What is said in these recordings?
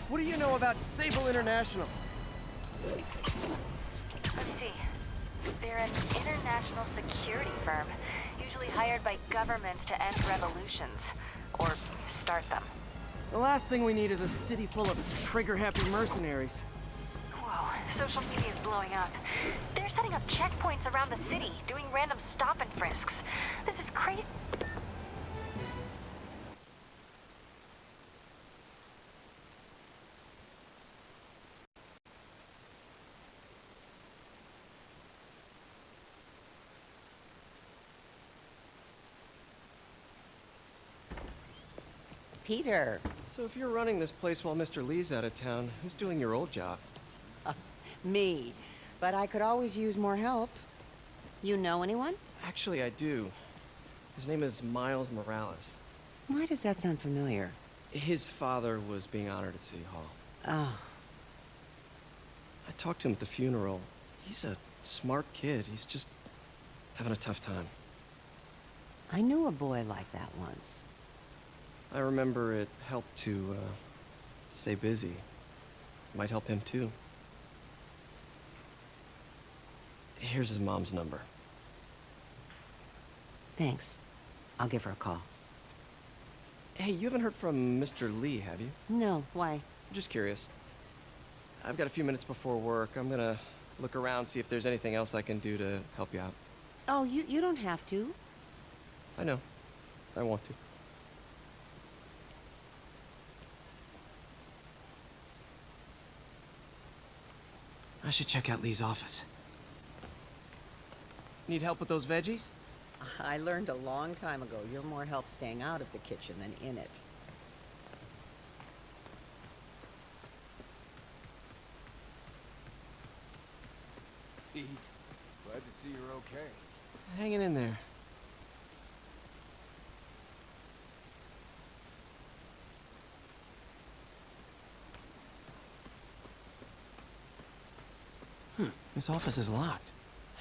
What do you know about Sable International? Let's see. They're an international security firm, usually hired by governments to end revolutions. Or start them. The last thing we need is a city full of trigger-happy mercenaries. Whoa, social media's blowing up. They're setting up checkpoints around the city, doing random stop and frisks. This is crazy. Peter. So if you're running this place while Mr. Lee's out of town, who's doing your old job? Me. But I could always use more help. You know anyone? Actually, I do. His name is Miles Morales. Why does that sound familiar? His father was being honored at City Hall. Oh. I talked to him at the funeral. He's a smart kid. He's just having a tough time. I knew a boy like that once. I remember it helped to, stay busy. Might help him, too. Here's his mom's number. Thanks. I'll give her a call. Hey, you haven't heard from Mr. Lee, have you? No, why? I'm just curious. I've got a few minutes before work. I'm gonna look around, see if there's anything else I can do to help you out. Oh, you don't have to. I know. I want to. I should check out Lee's office. Need help with those veggies? I learned a long time ago you're more help staying out of the kitchen than in it. Pete, glad to see you're okay. Hanging in there. This office is locked.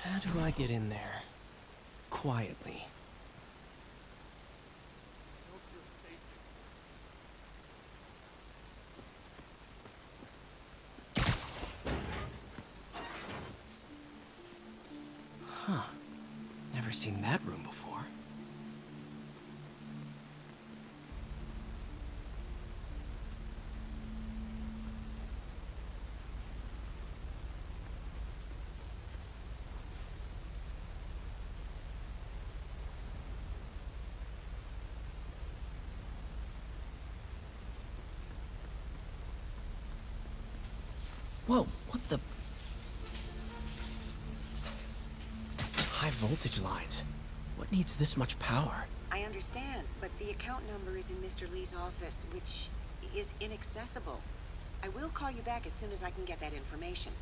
How do I get in there? Quietly. Huh. Never seen that room before. Whoa, what the? High voltage lines. What needs this much power? I understand, but the account number is in Mr. Lee's office, which is inaccessible. I will call you back as soon as I can get that information.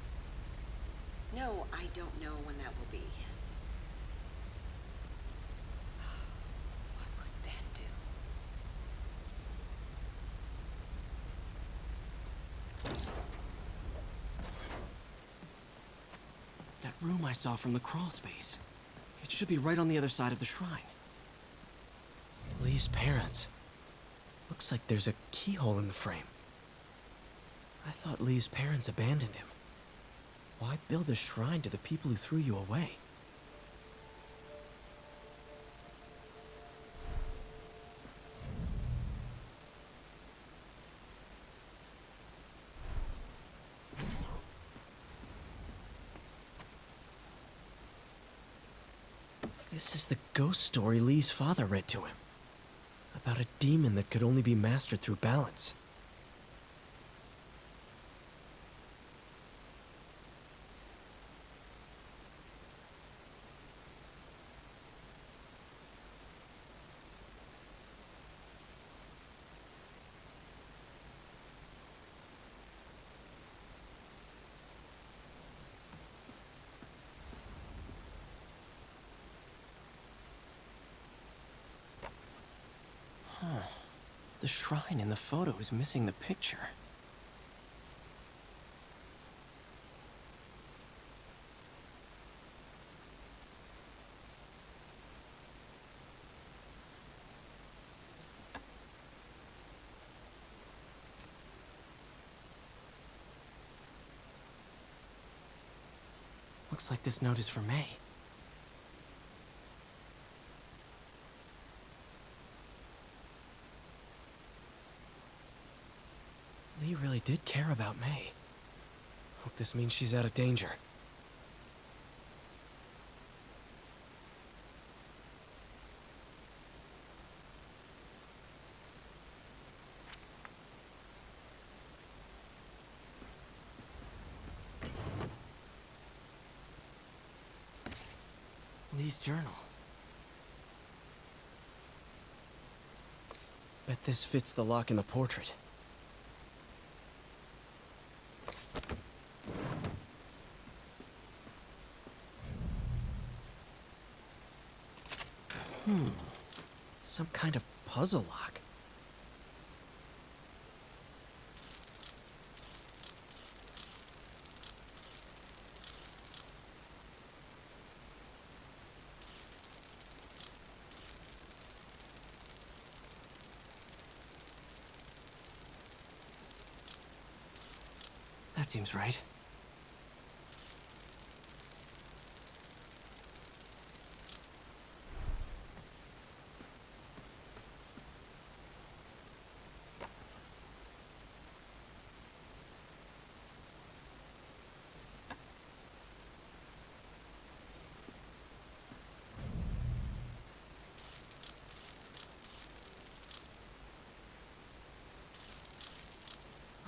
No, I don't know when that will be. What would Ben do? That room I saw from the crawl space. It should be right on the other side of the shrine. Lee's parents. Looks like there's a keyhole in the frame. I thought Lee's parents abandoned him. Why build a shrine to the people who threw you away? This is the ghost story Lee's father read to him. About a demon that could only be mastered through balance. The shrine in the photo is missing the picture. Looks like this note is for May. Lee really did care about May. Hope this means she's out of danger. Lee's journal. Bet this fits the lock in the portrait. Some kind of puzzle lock. That seems right.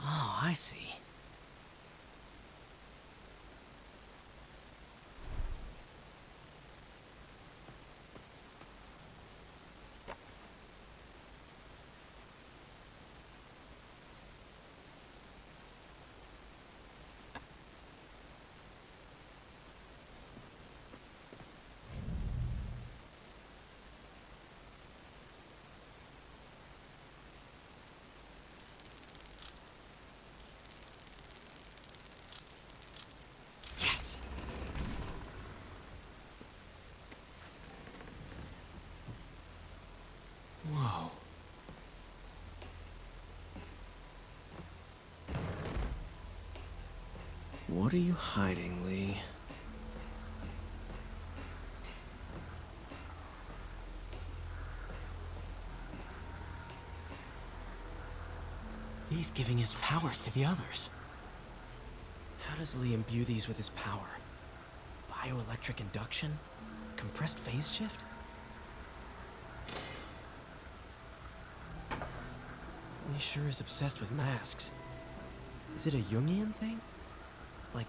Oh, I see. Yes! Whoa. What are you hiding, Lee? Lee's giving his powers to the others. How does Lee imbue these with his power? Bioelectric induction? Compressed phase shift? Lee sure is obsessed with masks. Is it a Jungian thing? Like,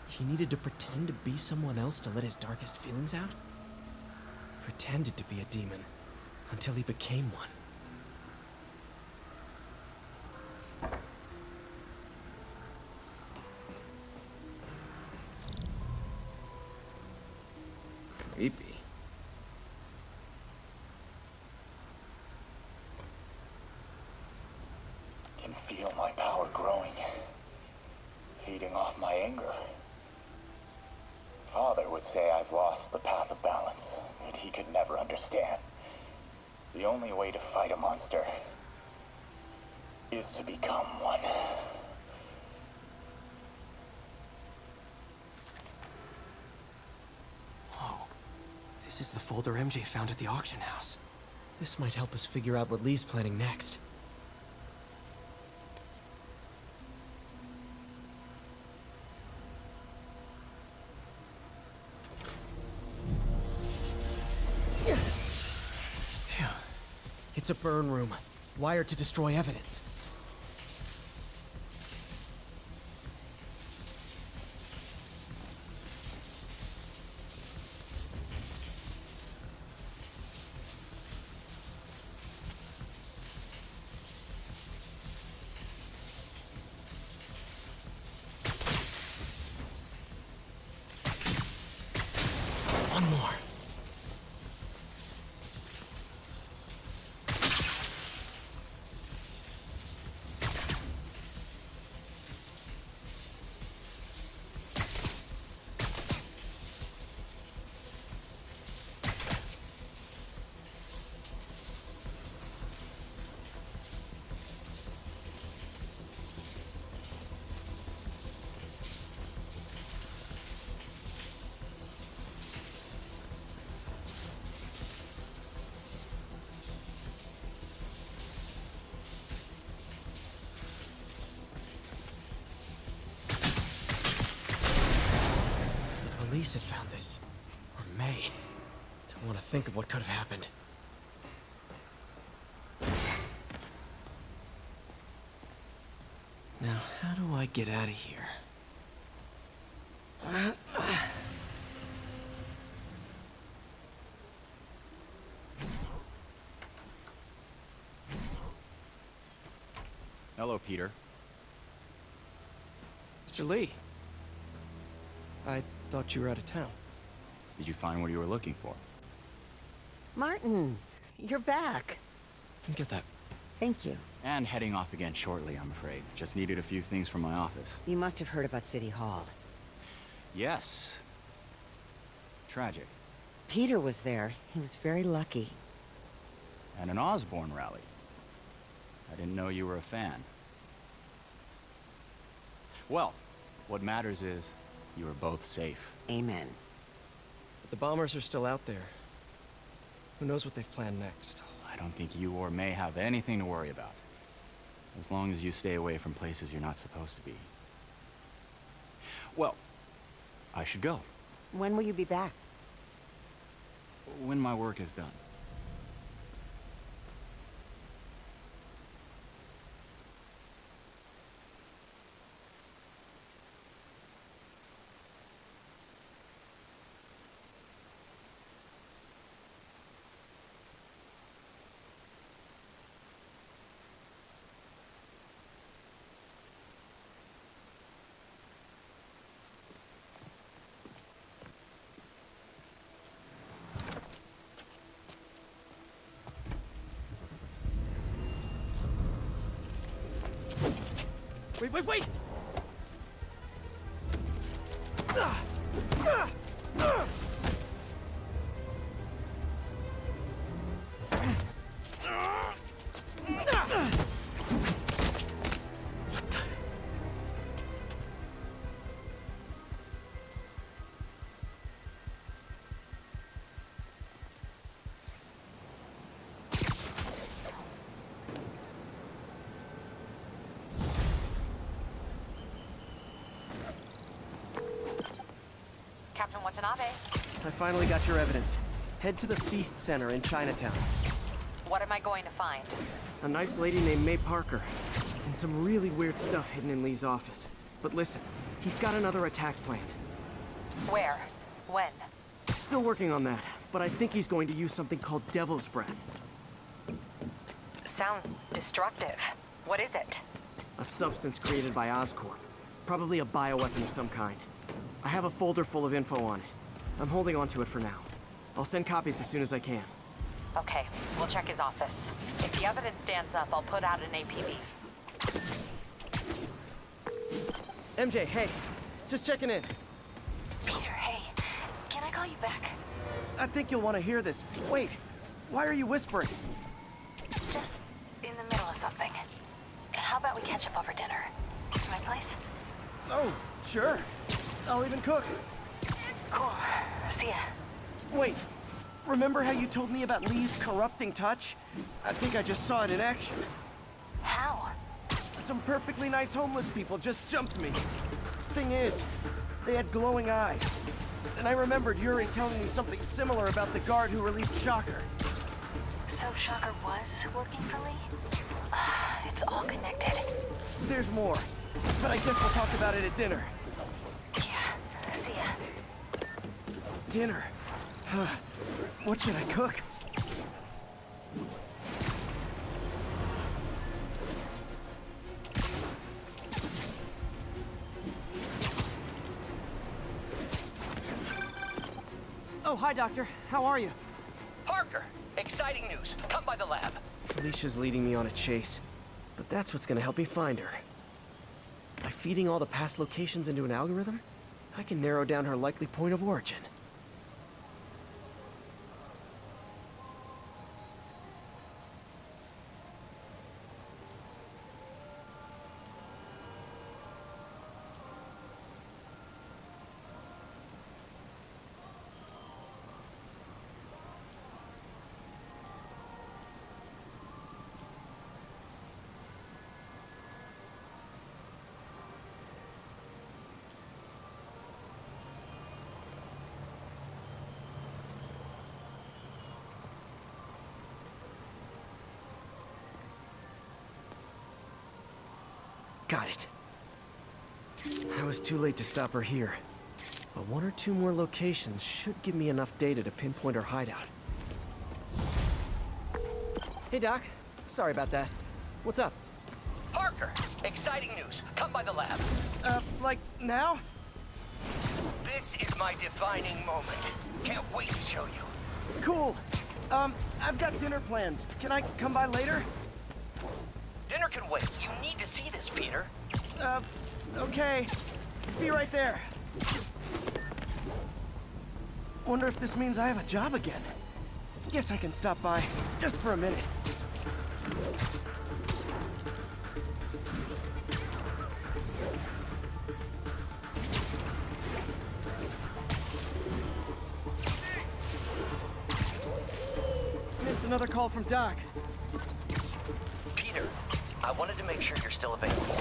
he needed to pretend to be someone else to let his darkest feelings out? Pretended to be a demon, until he became one. Creepy. Can feel my power growing, feeding off my anger. Father would say I've lost the path of balance that he could never understand. The only way to fight a monster is to become one. Whoa. This is the folder MJ found at the auction house. This might help us figure out what Lee's planning next. Phew. It's a burn room, wired to destroy evidence. One more. police had found this. Or May. Don't want to think of what could have happened. Now, how do I get out of here? Hello, Peter. Mr. Lee. I thought you were out of town. Did you find what you were looking for? Martin, you're back. Can get that. Thank you. And heading off again shortly, I'm afraid. Just needed a few things from my office. You must have heard about City Hall. Yes. Tragic. Peter was there. He was very lucky. And an Osborn rally. I didn't know you were a fan. Well, what matters is you are both safe. Amen. But the bombers are still out there. Who knows what they've planned next? I don't think you or May have anything to worry about. As long as you stay away from places you're not supposed to be. Well, I should go. When will you be back? When my work is done. Wait! Captain Watanabe, I finally got your evidence. Head to the Feast Center in Chinatown. what am I going to find? A nice lady named May Parker. And some really weird stuff hidden in Lee's office. But listen, he's got another attack planned. Where? When? Still working on that, but I think he's going to use something called Devil's Breath. Sounds destructive. What is it? A substance created by Oscorp. Probably a bioweapon of some kind. I have a folder full of info on it. I'm holding on to it for now. I'll send copies as soon as I can. Okay, we'll check his office. If the evidence stands up, I'll put out an APB. MJ, hey. Just checking in. Peter, hey. Can I call you back? I think you'll want to hear this. Wait. Why are you whispering? Just in the middle of something. How about we catch up over dinner? My place? Oh, sure. I'll even cook. Cool. See ya. Wait. Remember how you told me about Lee's corrupting touch? I think I just saw it in action. How? Some perfectly nice homeless people just jumped me. Thing is, they had glowing eyes. And I remembered Yuri telling me something similar about the guard who released Shocker. So Shocker was working for Lee? It's all connected. There's more, but I guess we'll talk about it at dinner. Yeah. See ya. Dinner? What should I cook? Oh, hi, Doctor. How are you? Parker! Exciting news. Come by the lab. Felicia's leading me on a chase, but that's what's gonna help me find her. By feeding all the past locations into an algorithm, I can narrow down her likely point of origin. Got it. I was too late to stop her here. But one or two more locations should give me enough data to pinpoint her hideout. Hey, Doc. Sorry about that. What's up? Parker, exciting news. Come by the lab. Like, now? This is my defining moment. Can't wait to show you. Cool. I've got dinner plans. Can I come by later? Dinner can wait. You need to see this, Peter. Okay. Be right there. Wonder if this means I have a job again. Guess I can stop by, just for a minute. Missed another call from Doc. Peter, I wanted to make sure you're still available.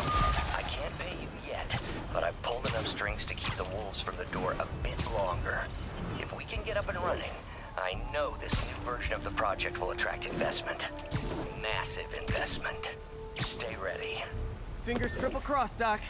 I can't pay you yet, but I've pulled enough strings to keep the wolves from the door a bit longer. If we can get up and running, I know this new version of the project will attract investment. Massive investment. Stay ready. Fingers triple crossed, Doc.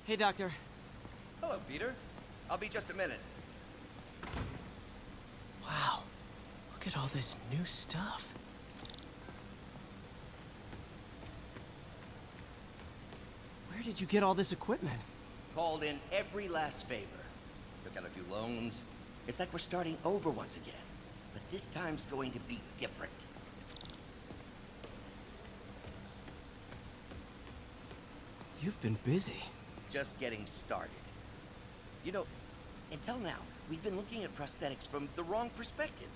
Hey, Doctor. Hello, Peter. I'll be just a minute. Wow. Look at all this new stuff. Where did you get all this equipment? Called in every last favor. Took out a few loans. It's like we're starting over once again. But this time's going to be different. You've been busy. Just getting started. You know, until now, we've been looking at prosthetics from the wrong perspective.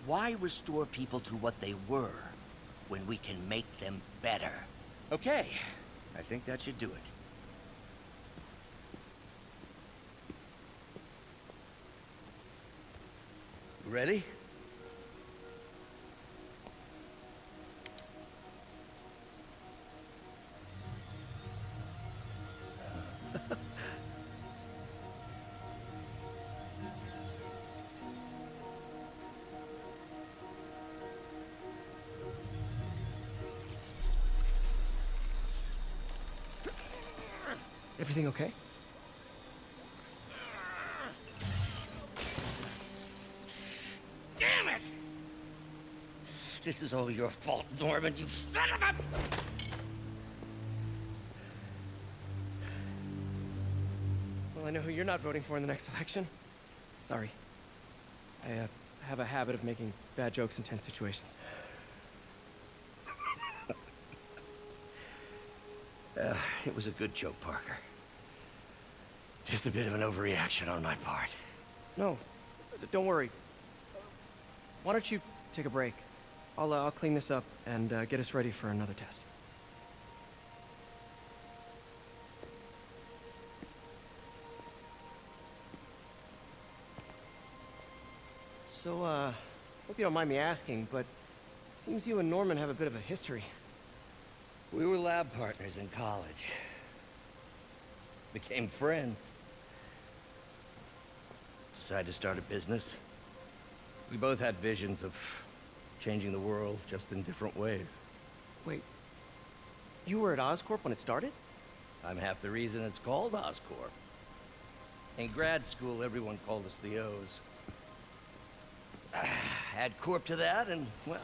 Why restore people to what they were when we can make them better? Okay, I think that should do it. Ready? Everything okay? Damn it! This is all your fault, Norman, you son of a... Well, I know who you're not voting for in the next election. Sorry. I have a habit of making bad jokes in tense situations. It was a good joke, Parker. Just a bit of an overreaction on my part. No, don't worry. Why don't you take a break? I'll clean this up and get us ready for another test. So, hope you don't mind me asking, but it seems you and Norman have a bit of a history. We were lab partners in college. Became friends. Decided to start a business. We both had visions of changing the world, just in different ways. Wait, you were at Oscorp when it started? I'm half the reason it's called Oscorp. In grad school, everyone called us the O's. Add Corp to that, and, well,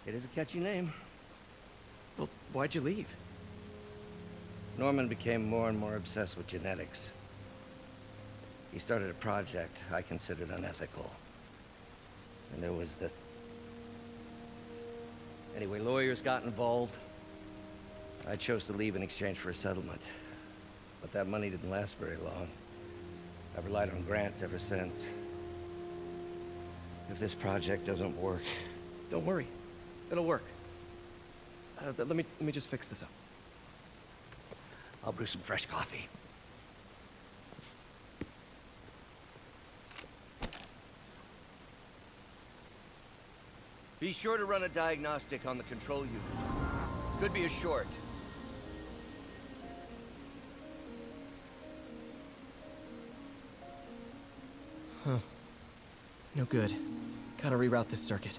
it is a catchy name. Well, why'd you leave? Norman became more and more obsessed with genetics. He started a project I considered unethical. And there was this... Anyway, lawyers got involved. I chose to leave in exchange for a settlement. But that money didn't last very long. I've relied on grants ever since. If this project doesn't work, Don't worry. It'll work. Let me just fix this up. I'll brew some fresh coffee. Be sure to run a diagnostic on the control unit. Could be a short. Huh. No good. Gotta reroute this circuit.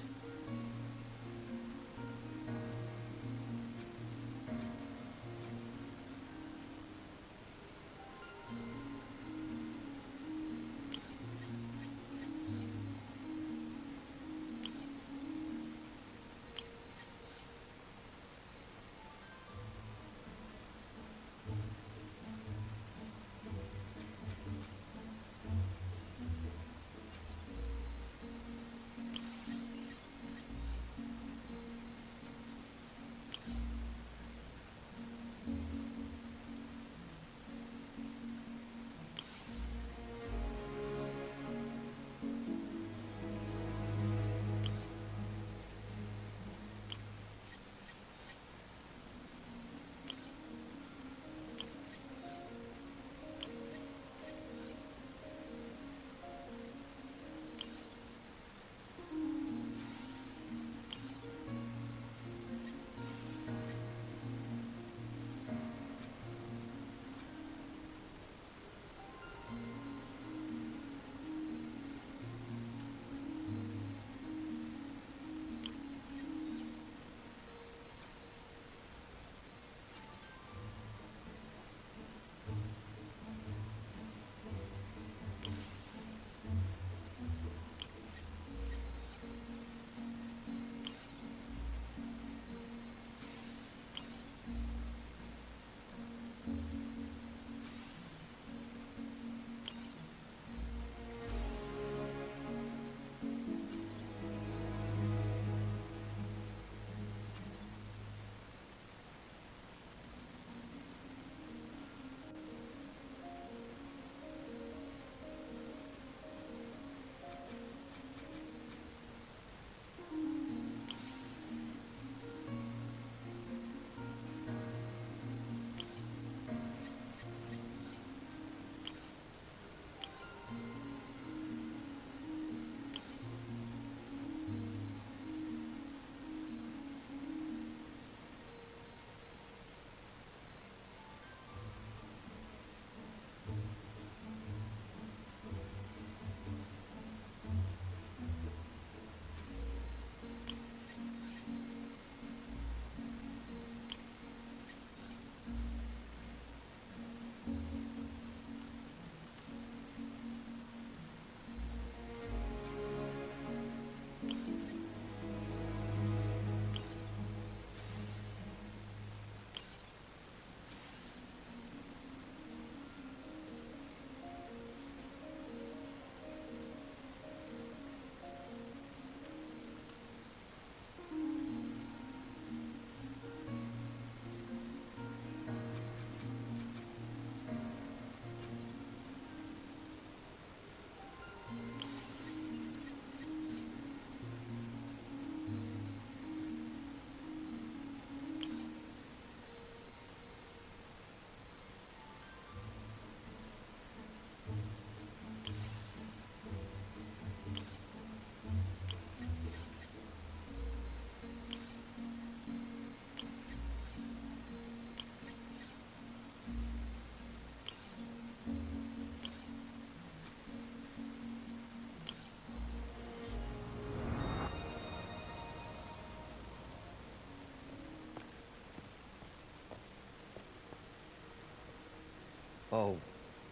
Oh,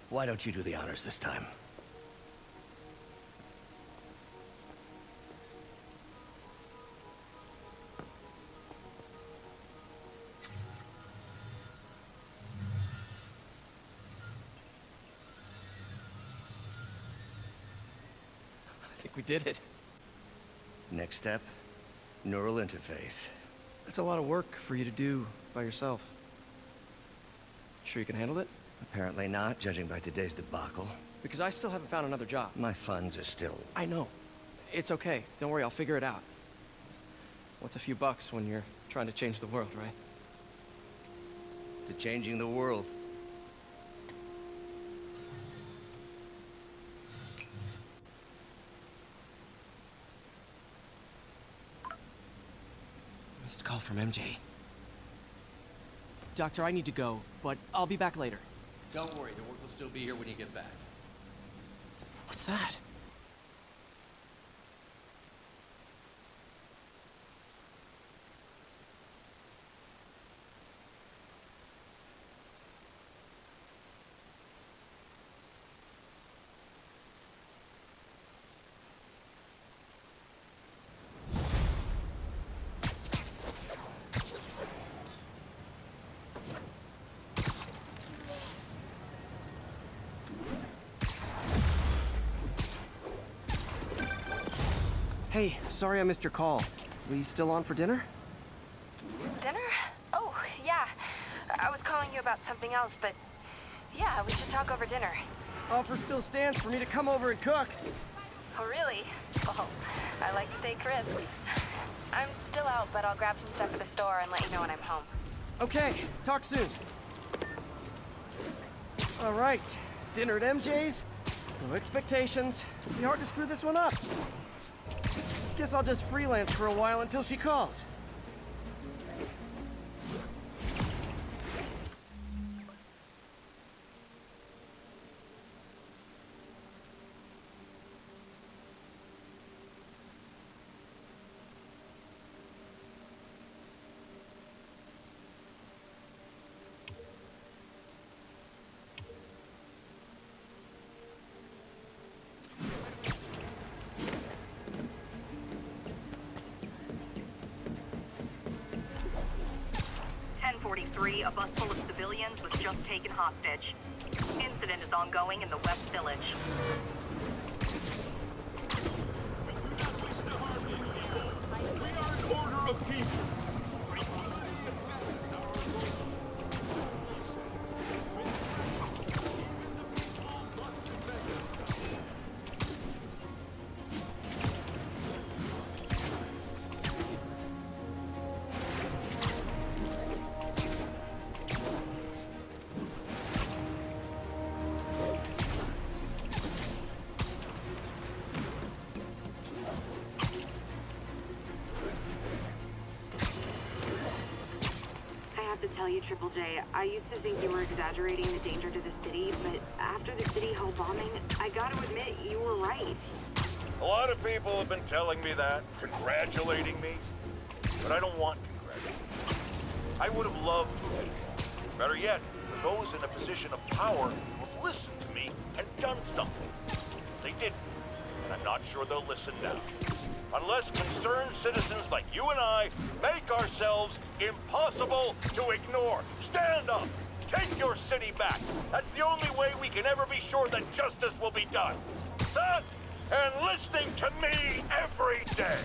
why don't you do the honors this time? I think we did it. Next step, neural interface. That's a lot of work for you to do by yourself. Sure you can handle it? Apparently not, judging by today's debacle. Because I still haven't found another job. My funds are still... I know. It's okay. Don't worry, I'll figure it out. What's a few bucks when you're trying to change the world, right? To changing the world. Missed call from MJ. Doctor, I need to go, but I'll be back later. Don't worry, the work will still be here when you get back. What's that? Hey, sorry I missed your call. We still on for dinner? Dinner? Oh, yeah. I was calling you about something else, but yeah, we should talk over dinner. Offer still stands for me to come over and cook. Oh, really? Well, I like to take risks. I'm still out, but I'll grab some stuff at the store and let you know when I'm home. Okay, talk soon. All right, dinner at MJ's. No expectations. Be hard to screw this one up. Guess I'll just freelance for a while until she calls. A bus full of civilians was just taken hostage. Incident is ongoing in the West Village. We are an order of people. Tell you, Triple J, I used to think you were exaggerating the danger to the city, but after the City Hall bombing, I gotta admit, you were right. A lot of people have been telling me that, congratulating me, but I don't want congratulations. I would have loved to have. Better yet, for those in a position of power who have listened to me and done something. They didn't, and I'm not sure they'll listen now. Unless concerned citizens like you and I make ourselves impossible to ignore. Stand up! Take your city back! That's the only way we can ever be sure that justice will be done. That and listening to me every day!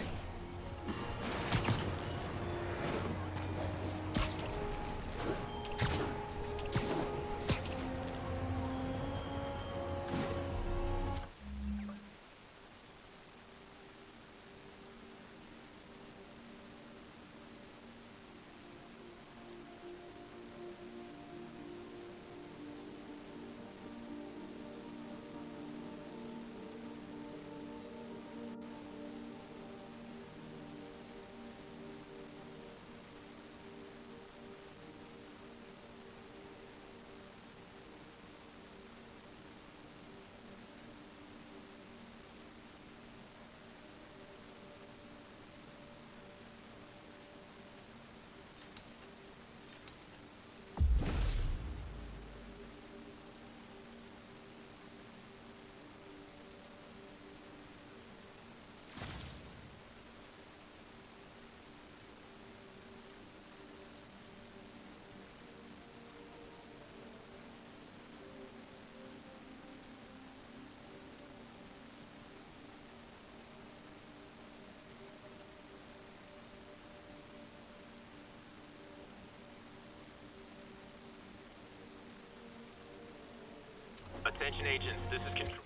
Attention agents, this is Control.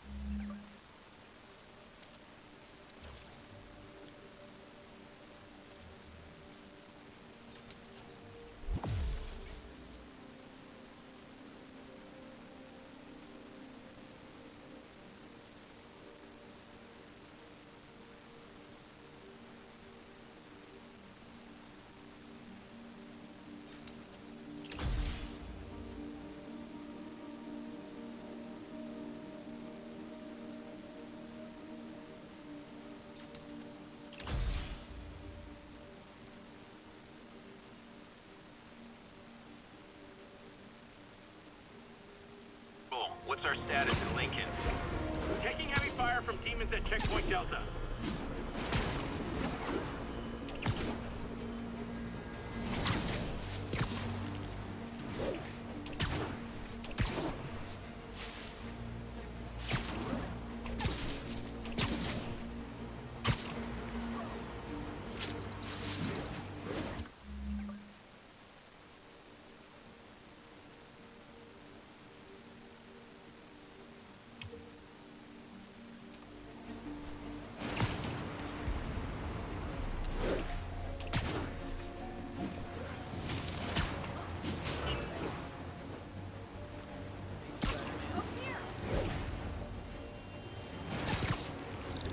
our status in Lincoln. Taking heavy fire from demons at Checkpoint Delta.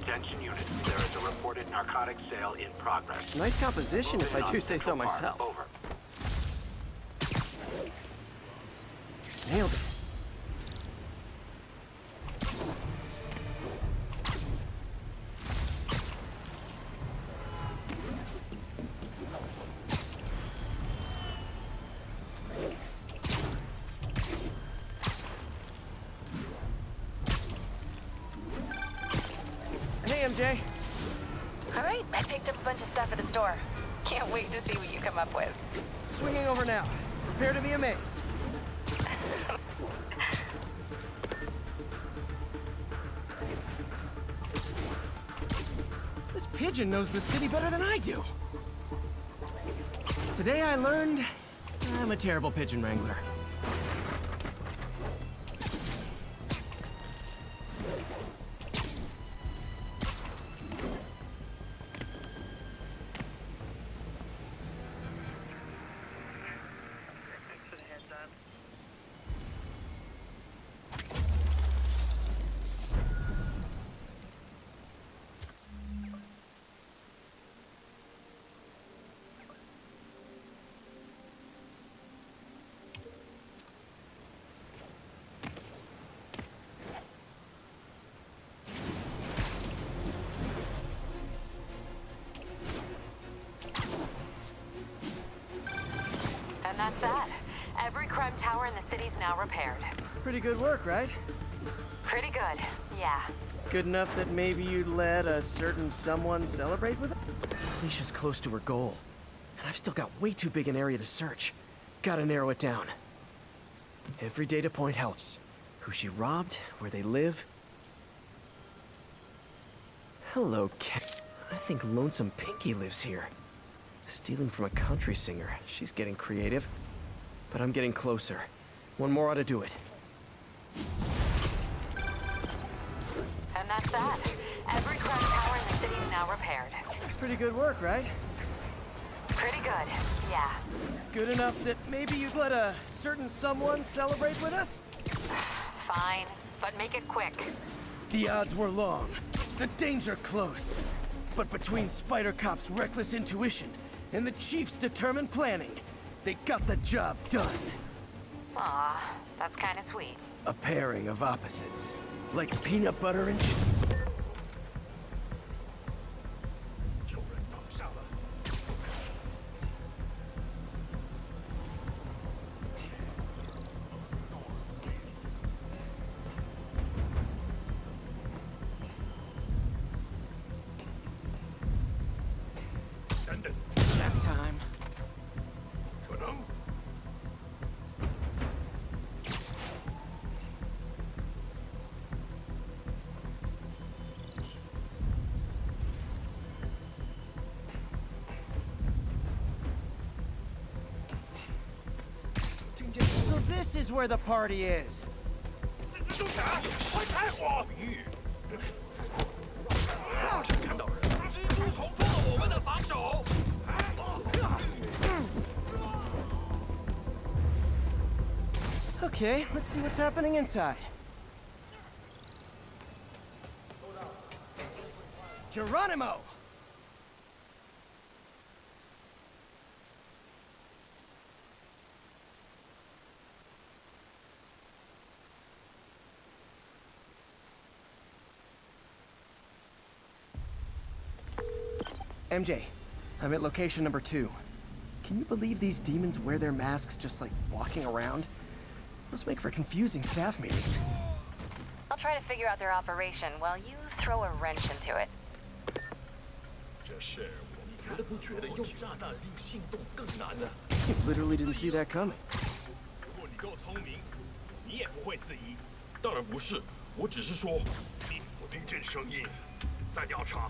Attention units, there is a reported narcotics sale in progress. Nice composition, if I do say so myself. Over. Nailed it. Hey, MJ. All right, I picked up a bunch of stuff at the store. Can't wait to see what you come up with. Swinging over now. Prepare to be amazed. This pigeon knows the city better than I do. Today I learned I'm a terrible pigeon wrangler. And that's that. Every crime tower in the city's now repaired. Pretty good work, right? Pretty good, yeah. Good enough that maybe you'd let a certain someone celebrate with it? Alicia's close to her goal, and I've still got way too big an area to search. Gotta narrow it down. Every data point helps. Who she robbed, where they live. Hello, Cat. I think Lonesome Pinky lives here. Stealing from a country singer. She's getting creative. But I'm getting closer. One more ought to do it. And that's that. Every crime tower in the city's now repaired. Pretty good work, right? Pretty good, yeah. Good enough that maybe you'd let a certain someone celebrate with us? Fine, but make it quick. The odds were long, the danger close. But between Spider Cop's reckless intuition and the Chief's determined planning, they got the job done. Aw, that's kinda sweet. A pairing of opposites, like peanut butter and Nap time. So this is where the party is. Okay, let's see what's happening inside. Geronimo! MJ, I'm at location number 2. Can you believe these demons wear their masks just like walking around? Must make for confusing staff meetings. try to figure out their operation while you throw a wrench into it. 这事你觉得不觉得用炸弹令心动更难呢？ You literally didn't see that coming. 如果你够聪明，你也不会质疑。当然不是，我只是说，我听见声音，在调查。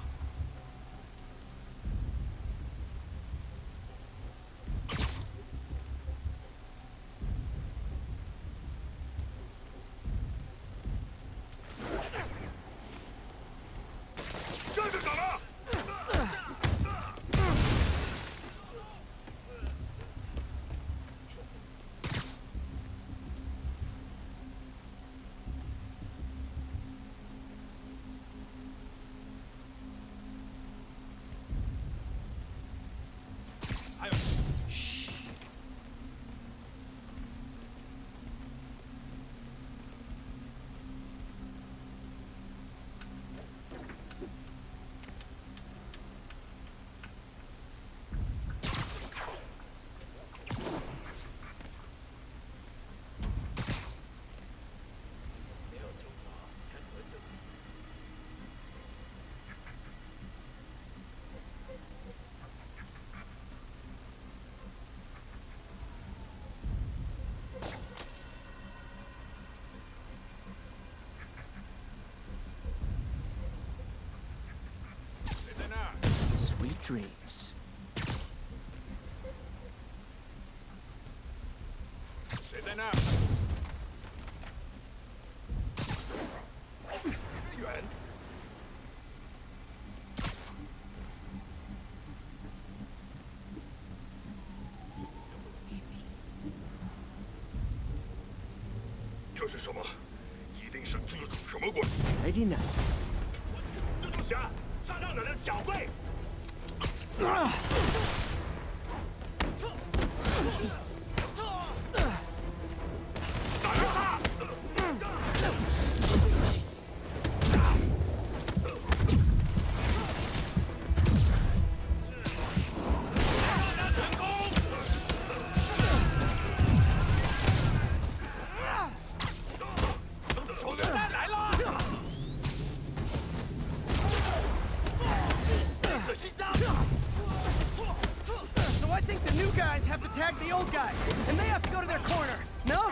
站着打了！ 还有，嘘。谁在那儿？ Sweet dreams. 谁在那儿？支援！这是什么？一定是蜘蛛什么鬼？ Mighty night. 蜘蛛侠，杀掉你的小队！ 打住他！ 仇人来了！ So I think the new guys have to tag the old guys, and they have to go to their corner. No?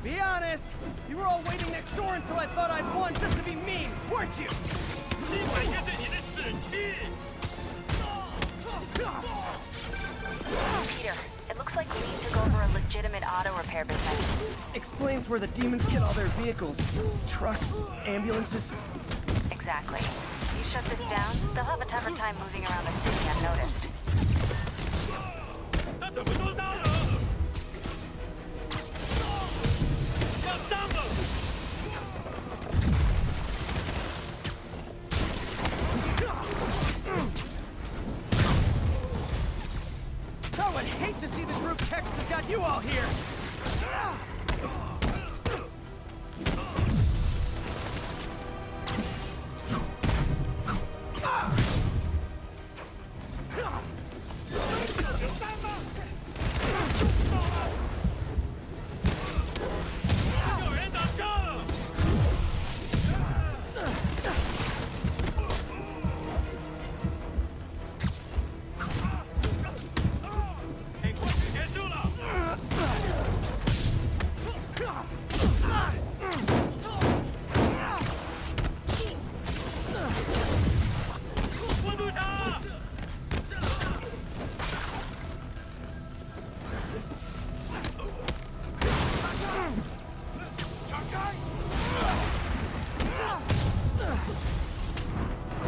Be honest, you were all waiting next door until I thought I'd won just to be mean, weren't you? 这把也是你的死期！ Peter, it looks like Lee took over a legitimate auto repair business. Explains where the demons get all their vehicles. Trucks, ambulances. Exactly. You shut this down, they'll have a tougher time moving around the city unnoticed. 他怎么都到了？要上了！ I would hate to see the group text that got you all here.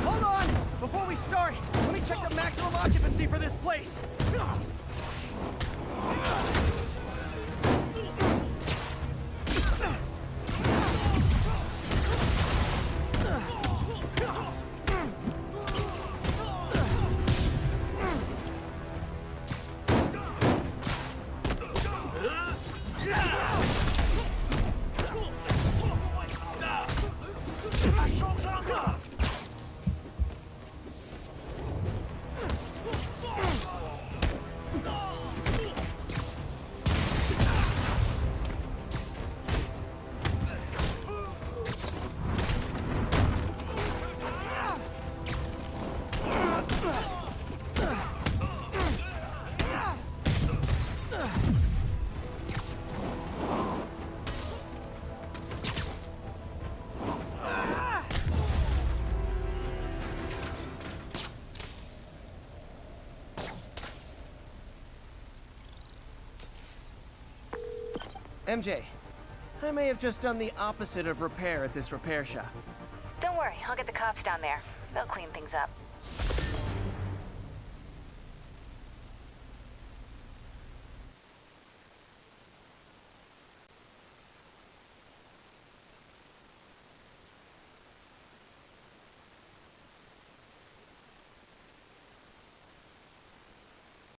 Hold on! Before we start, let me check the maximum occupancy for this place. MJ, I may have just done the opposite of repair at this repair shop. Don't worry, I'll get the cops down there. They'll clean things up.